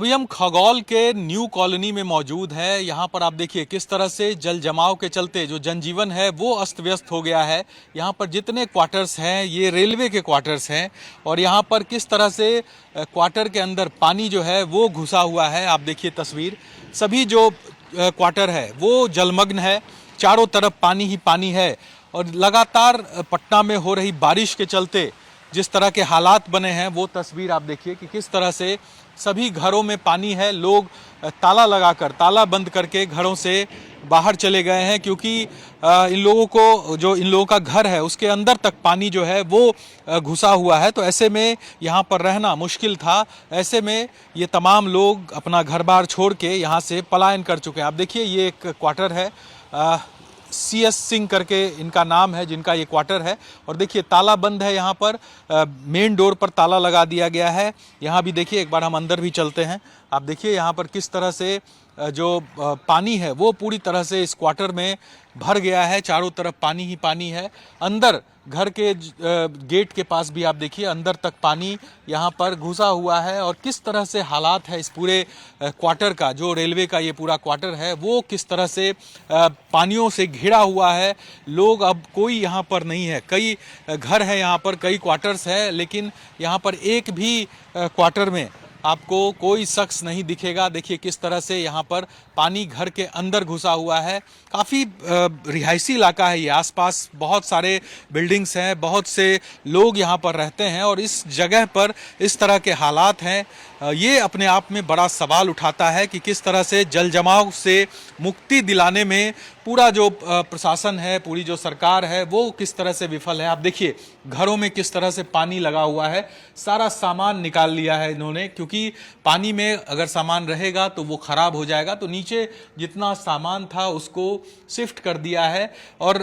अभी हम खगौल के न्यू कॉलोनी में मौजूद हैं। यहाँ पर आप देखिए किस तरह से जल जमाव के चलते जो जनजीवन है वो अस्त व्यस्त हो गया है। यहाँ पर जितने क्वार्टर्स हैं ये रेलवे के क्वार्टर्स हैं और यहाँ पर किस तरह से क्वार्टर के अंदर पानी जो है वो घुसा हुआ है। आप देखिए तस्वीर, सभी जो क्वार्टर है वो जलमग्न है, चारों तरफ पानी ही पानी है और लगातार पटना में हो रही बारिश के चलते जिस तरह के हालात बने हैं वो तस्वीर आप देखिए कि किस तरह से सभी घरों में पानी है। लोग ताला लगाकर, ताला बंद करके घरों से बाहर चले गए हैं क्योंकि इन लोगों का घर है उसके अंदर तक पानी जो है वो घुसा हुआ है। तो ऐसे में यहाँ पर रहना मुश्किल था। ऐसे में ये तमाम लोग अपना घर बार छोड़ के यहाँ से पलायन कर चुके हैं। आप देखिए ये एक क्वार्टर है, CS सिंह करके इनका नाम है जिनका ये क्वार्टर है और देखिए ताला बंद है। यहाँ पर मेन डोर पर ताला लगा दिया गया है। यहाँ भी देखिए, एक बार हम अंदर भी चलते हैं। आप देखिए यहाँ पर किस तरह से जो पानी है वो पूरी तरह से इस क्वार्टर में भर गया है। चारों तरफ पानी ही पानी है। अंदर घर के गेट के पास भी आप देखिए अंदर तक पानी यहाँ पर घुसा हुआ है और किस तरह से हालात है इस पूरे क्वार्टर का। जो रेलवे का ये पूरा क्वार्टर है वो किस तरह से पानियों से घिरा हुआ है। लोग अब कोई यहाँ पर नहीं है। कई घर है यहाँ पर, कई क्वार्टर्स है, लेकिन यहाँ पर एक भी क्वार्टर में आपको कोई शख्स नहीं दिखेगा। देखिए किस तरह से यहाँ पर पानी घर के अंदर घुसा हुआ है। काफ़ी रिहायशी इलाका है ये, आसपास बहुत सारे बिल्डिंग्स हैं, बहुत से लोग यहाँ पर रहते हैं और इस जगह पर इस तरह के हालात हैं। ये अपने आप में बड़ा सवाल उठाता है कि किस तरह से जल जमाव से मुक्ति दिलाने में पूरा जो प्रशासन है, पूरी जो सरकार है वो किस तरह से विफल है। आप देखिए घरों में किस तरह से पानी लगा हुआ है। सारा सामान निकाल लिया है इन्होंने क्योंकि पानी में अगर सामान रहेगा तो वो खराब हो जाएगा। तो नीचे जितना सामान था उसको शिफ्ट कर दिया है और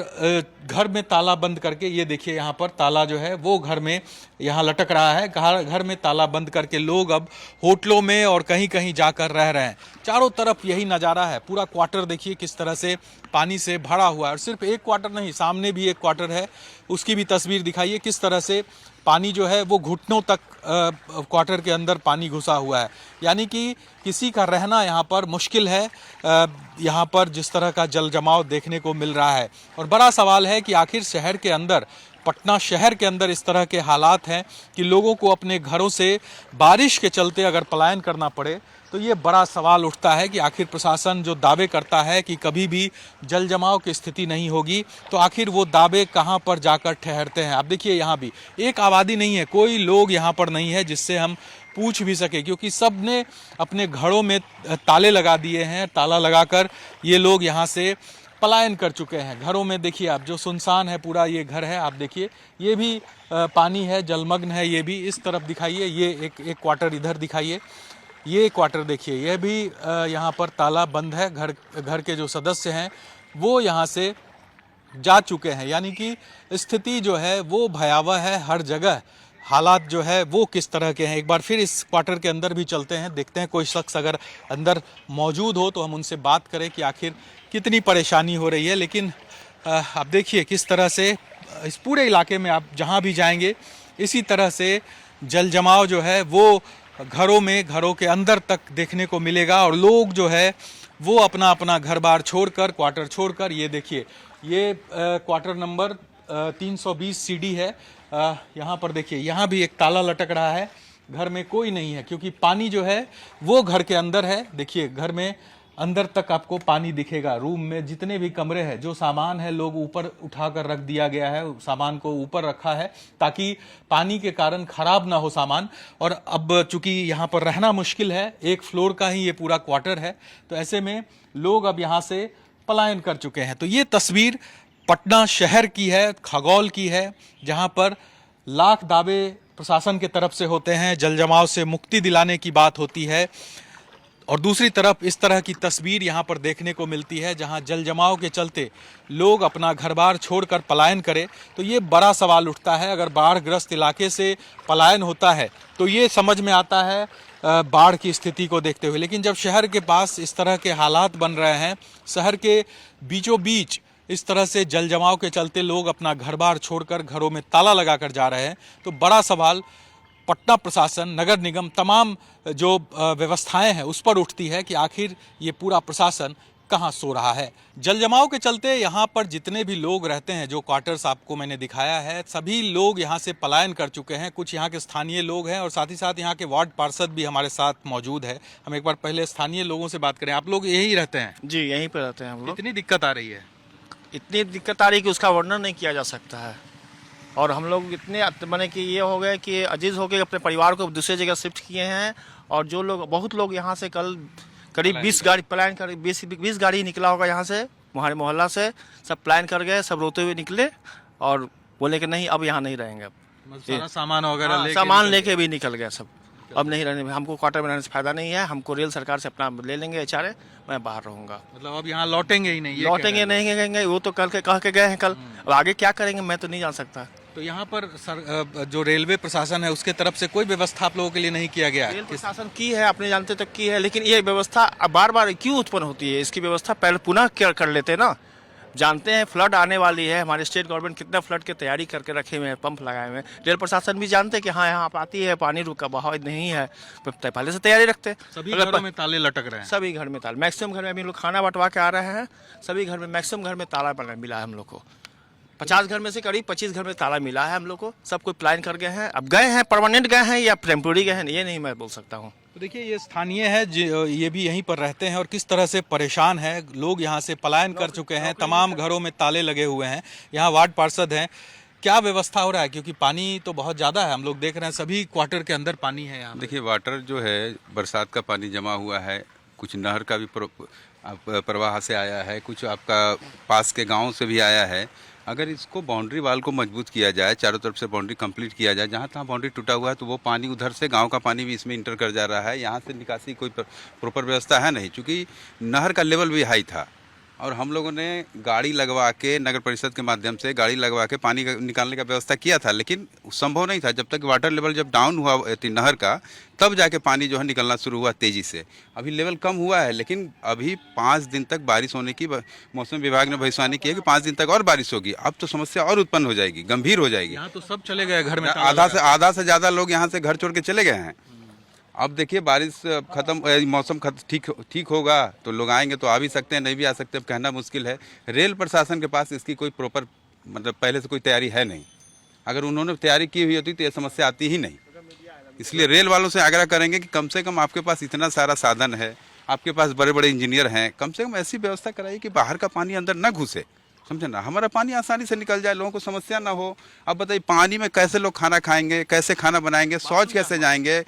घर में ताला बंद करके, ये देखिए यहाँ पर ताला जो है वो घर में यहाँ लटक रहा है। घर में ताला बंद करके लोग अब होटलों में और कहीं कहीं जाकर रह रहे हैं। चारों तरफ यही नज़ारा है। पूरा क्वार्टर देखिए किस तरह से पानी से भरा हुआ है और सिर्फ एक क्वार्टर नहीं, सामने भी एक क्वार्टर है, उसकी भी तस्वीर दिखाइए। किस तरह से पानी जो है वो घुटनों तक क्वार्टर के अंदर पानी घुसा हुआ है। यानी कि किसी का रहना यहाँ पर मुश्किल है। यहाँ पर जिस तरह का जल जमाव देखने को मिल रहा है और बड़ा सवाल है कि आखिर शहर के अंदर, पटना शहर के अंदर इस तरह के हालात हैं कि लोगों को अपने घरों से बारिश के चलते अगर पलायन करना पड़े तो ये बड़ा सवाल उठता है कि आखिर प्रशासन जो दावे करता है कि कभी भी जल जमाव की स्थिति नहीं होगी, तो आखिर वो दावे कहाँ पर जाकर ठहरते हैं। आप देखिए यहाँ भी एक आबादी नहीं है, कोई लोग यहाँ पर नहीं है जिससे हम पूछ भी सके क्योंकि सब ने अपने घरों में ताले लगा दिए हैं। ताला लगाकर ये लोग यहाँ से पलायन कर चुके हैं। घरों में देखिए आप, जो सुनसान है पूरा ये घर है। आप देखिए ये भी पानी है, जलमग्न है। ये भी इस तरफ दिखाइए, ये एक क्वार्टर इधर दिखाइए, ये क्वार्टर देखिए, ये भी यहाँ पर ताला बंद है। घर के जो सदस्य हैं वो यहाँ से जा चुके हैं। यानी कि स्थिति जो है वो भयावह है। हर जगह हालात जो है वो किस तरह के हैं। एक बार फिर इस क्वार्टर के अंदर भी चलते हैं, देखते हैं कोई शख्स अगर अंदर मौजूद हो तो हम उनसे बात करें कि आखिर कितनी परेशानी हो रही है। लेकिन आप देखिए किस तरह से इस पूरे इलाके में आप जहाँ भी जाएंगे इसी तरह से जल जमाव जो है वो घरों में, घरों के अंदर तक देखने को मिलेगा और लोग जो है वो अपना अपना घर बार छोड़कर, क्वार्टर छोड़कर, ये देखिए ये क्वार्टर नंबर 320 CD है। यहाँ पर देखिए यहाँ भी एक ताला लटक रहा है। घर में कोई नहीं है क्योंकि पानी जो है वो घर के अंदर है। देखिए घर में अंदर तक आपको पानी दिखेगा। रूम में जितने भी कमरे हैं, जो सामान है लोग ऊपर उठाकर रख दिया गया है, सामान को ऊपर रखा है ताकि पानी के कारण खराब ना हो सामान। और अब चूंकि यहाँ पर रहना मुश्किल है, एक फ्लोर का ही ये पूरा क्वार्टर है, तो ऐसे में लोग अब यहाँ से पलायन कर चुके हैं। तो ये तस्वीर पटना शहर की है, खगौल की है, जहाँ पर लाख दावे प्रशासन की तरफ से होते हैं, जल जमाव से मुक्ति दिलाने की बात होती है और दूसरी तरफ इस तरह की तस्वीर यहाँ पर देखने को मिलती है जहाँ जल जमाव के चलते लोग अपना घर बार छोड़कर पलायन करें। तो ये बड़ा सवाल उठता है, अगर बाढ़ ग्रस्त इलाके से पलायन होता है तो ये समझ में आता है बाढ़ की स्थिति को देखते हुए। लेकिन जब शहर के पास इस तरह के हालात बन रहे हैं, शहर के बीचों बीच इस तरह से जल जमाव के चलते लोग अपना घर बार छोड़कर घरों में ताला लगाकर जा रहे हैं, तो बड़ा सवाल पटना प्रशासन, नगर निगम, तमाम जो व्यवस्थाएं हैं उस पर उठती है कि आखिर ये पूरा प्रशासन कहाँ सो रहा है। जल जमाव के चलते यहाँ पर जितने भी लोग रहते हैं, जो क्वार्टर्स आपको मैंने दिखाया है, सभी लोग यहाँ से पलायन कर चुके हैं। कुछ यहाँ के स्थानीय लोग हैं और साथ ही साथ यहाँ के वार्ड पार्षद भी हमारे साथ मौजूद है। हम एक बार पहले स्थानीय लोगों से बात करें। आप लोग यही रहते हैं? जी, यहीं पे रहते हैं हम लोग। इतनी दिक्कत आ रही है? इतनी दिक्कत आ रही है कि उसका वर्णन नहीं किया जा सकता है। और हम लोग इतने माने कि ये हो गए कि अजीज हो के अपने परिवार को दूसरी जगह शिफ्ट किए हैं। और जो लोग, बहुत लोग यहाँ से कल करीब 20 गाड़ी प्लान कर 20 गाड़ी निकला होगा यहाँ से, हमारे मोहल्ला से। सब प्लान कर गए, सब रोते हुए निकले और बोले कि नहीं अब यहाँ नहीं रहेंगे। अब सारा सामान वगैरह सामान लेके भी निकल गए सब। अब नहीं रहने, हमको क्वार्टर में रहने से फायदा नहीं है। हमको रेल सरकार से अपना ले लेंगे HRA, मैं बाहर रहूंगा। मतलब अब यहाँ लौटेंगे ही नहीं? लौटेंगे नहीं कहेंगे, वो तो कल के कह के गए हैं कल। अब आगे क्या करेंगे मैं तो नहीं जान सकता। तो यहाँ पर जो रेलवे प्रशासन है उसके तरफ से कोई व्यवस्था आप लोगों के लिए नहीं किया गया? रेल प्रशासन की है, अपने जानते तक की है, लेकिन ये व्यवस्था बार बार क्यों उत्पन्न होती है? इसकी व्यवस्था पहले पुनः कर लेते ना। जानते हैं फ्लड आने वाली है, हमारे स्टेट गवर्नमेंट कितना फ्लड की तैयारी करके रखे हुए हैं, पंप लगाए हुए हैं। रेल प्रशासन भी जानते हैं कि हाँ यहाँ आती है, पानी रुका बहाव नहीं है, पहले से तैयारी रखते हैं। सभी घरों में ताले लटक रहे हैं? सभी घर में ताले, मैक्सिमम घर में अभी लोग खाना बंटवा के आ रहे हैं। सभी घर में, मैक्सिमम घर में ताला मिला है हम लोग को। 50 घर में से करीब 25 घर में ताला मिला है हम लोग को। सब कोई प्लान कर गए हैं। अब गए हैं, परमानेंट गए हैं या टेम्पोररी गए हैं, ये नहीं मैं बोल सकता हूँ। तो देखिए, ये स्थानीय है, ये भी यहीं पर रहते हैं और किस तरह से परेशान है। लोग यहाँ से पलायन कर चुके हैं, तमाम घरों में ताले लगे हुए हैं। यहाँ वार्ड पार्षद हैं, क्या व्यवस्था हो रहा है? क्योंकि पानी तो बहुत ज़्यादा है, हम लोग देख रहे हैं सभी क्वार्टर के अंदर पानी है यहाँ। देखिए, वाटर जो है, बरसात का पानी जमा हुआ है, कुछ नहर का भी प्रवाह से आया है, कुछ आपका पास के गाँव से भी आया है। अगर इसको बाउंड्री वाल को मजबूत किया जाए, चारों तरफ से बाउंड्री कंप्लीट किया जाए, जहाँ तहाँ बाउंड्री टूटा हुआ है तो वो पानी उधर से गांव का पानी भी इसमें इंटर कर जा रहा है। यहाँ से निकासी कोई प्रॉपर व्यवस्था है नहीं, क्योंकि नहर का लेवल भी हाई था। और हम लोगों ने गाड़ी लगवा के, नगर परिषद के माध्यम से गाड़ी लगवा के पानी निकालने का व्यवस्था किया था, लेकिन संभव नहीं था। जब तक वाटर लेवल जब डाउन हुआ नहर का, तब जाके पानी जो है निकलना शुरू हुआ तेज़ी से। अभी लेवल कम हुआ है, लेकिन अभी 5 दिन तक बारिश होने की मौसम विभाग ने भविष्यवाणी की है कि 5 दिन तक और बारिश होगी। अब तो समस्या और उत्पन्न हो जाएगी, गंभीर हो जाएगी। यहाँ तो सब चले गए घर में, आधा से ज़्यादा लोग यहाँ से घर छोड़ के चले गए हैं। अब देखिए, बारिश खत्म, मौसम ठीक होगा तो लोग आएंगे, तो आ भी सकते हैं, नहीं भी आ सकते, अब कहना मुश्किल है। रेल प्रशासन के पास इसकी कोई प्रॉपर मतलब पहले से कोई तैयारी है नहीं। अगर उन्होंने तैयारी की हुई होती तो ये समस्या आती ही नहीं। इसलिए रेल वालों से आग्रह करेंगे कि कम से कम आपके पास इतना सारा साधन है, आपके पास बड़े बड़े इंजीनियर हैं, कम से कम ऐसी व्यवस्था कराइए कि बाहर का पानी अंदर न घुसे, समझे ना। हमारा पानी आसानी से निकल जाए, लोगों को समस्या ना हो। अब बताइए, पानी में कैसे लोग खाना खाएंगे, कैसे खाना बनाएंगे, शौच कैसे जाएंगे?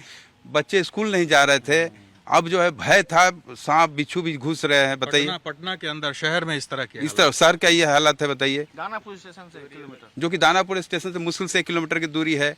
बच्चे स्कूल नहीं जा रहे थे, अब जो है भय था, सांप बिच्छू भी घुस रहे हैं। बताइए, पटना के अंदर शहर में इस तरह शहर का ये हालत है। बताइए, दानापुर स्टेशन से 1 किलोमीटर, जो कि दानापुर स्टेशन से मुश्किल से 1 किलोमीटर की दूरी है।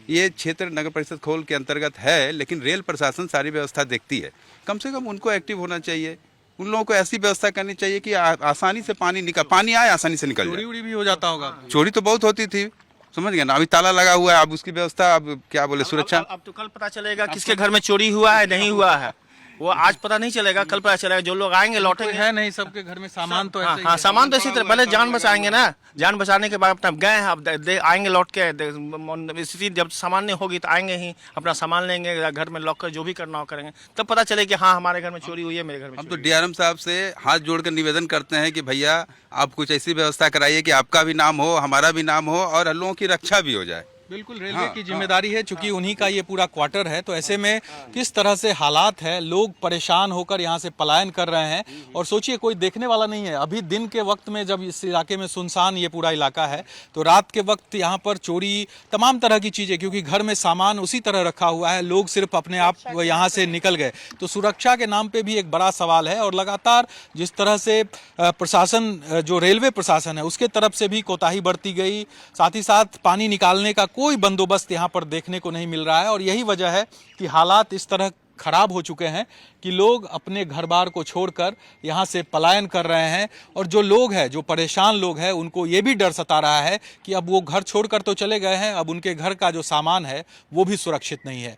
ये क्षेत्र नगर परिषद खोल के अंतर्गत है, लेकिन रेल प्रशासन सारी व्यवस्था देखती है। कम से कम उनको एक्टिव होना चाहिए। उन लोगों को ऐसी व्यवस्था करनी चाहिए कि आसानी से पानी आए, आसानी से निकल जाए। चोरी भी हो जाता होगा? चोरी तो बहुत होती थी, समझ गए ना। अभी ताला लगा हुआ है, अब उसकी व्यवस्था, अब क्या बोले, सुरक्षा। अब तो कल पता चलेगा किसके घर में चोरी हुआ है, नहीं हुआ है। वो आज पता नहीं चलेगा, कल पता चलेगा। जो लोग आएंगे लौटेंगे है नहीं, सबके घर में सामान तो ऐसे ही हाँ, है। सामान तो इसी तरह, पहले जान बचाएंगे ना। जान बचाने के बाद अपना गए हैं, अब आएंगे लौट के। स्थिति जब सामान्य होगी तो आएंगे ही, अपना सामान लेंगे, घर में लॉक कर जो भी करना हो करेंगे, तब पता चले कि हाँ हमारे घर में चोरी हुई है, मेरे घर में। हम तो DRM साहब से हाथ जोड़कर निवेदन करते हैं कि भैया आप कुछ ऐसी व्यवस्था कराइए कि आपका भी नाम हो, हमारा भी नाम हो और लोगों की रक्षा भी हो जाए। बिल्कुल, रेलवे की जिम्मेदारी है, चूंकि उन्हीं का ये पूरा क्वार्टर है। तो ऐसे में किस तरह से हालात है, लोग परेशान होकर यहाँ से पलायन कर रहे हैं। और सोचिए, कोई देखने वाला नहीं है। अभी दिन के वक्त में जब इस इलाके में सुनसान ये पूरा इलाका है, तो रात के वक्त यहाँ पर चोरी, तमाम तरह की चीज़ें, क्योंकि घर में सामान उसी तरह रखा हुआ है, लोग सिर्फ अपने आप यहाँ से निकल गए। तो सुरक्षा के नाम पर भी एक बड़ा सवाल है। और लगातार जिस तरह से प्रशासन, जो रेलवे प्रशासन है, उसके तरफ से भी कोताही बरती गई, साथ ही साथ पानी निकालने का कोई बंदोबस्त यहाँ पर देखने को नहीं मिल रहा है। और यही वजह है कि हालात इस तरह खराब हो चुके हैं कि लोग अपने घर बार को छोड़कर यहाँ से पलायन कर रहे हैं। और जो लोग हैं, जो परेशान लोग हैं, उनको ये भी डर सता रहा है कि अब वो घर छोड़कर तो चले गए हैं, अब उनके घर का जो सामान है वो भी सुरक्षित नहीं है।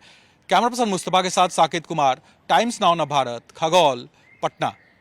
कैमरा पर्सन मुस्तफा के साथ साकिब कुमार, टाइम्स नाउ भारत, खगौल, पटना।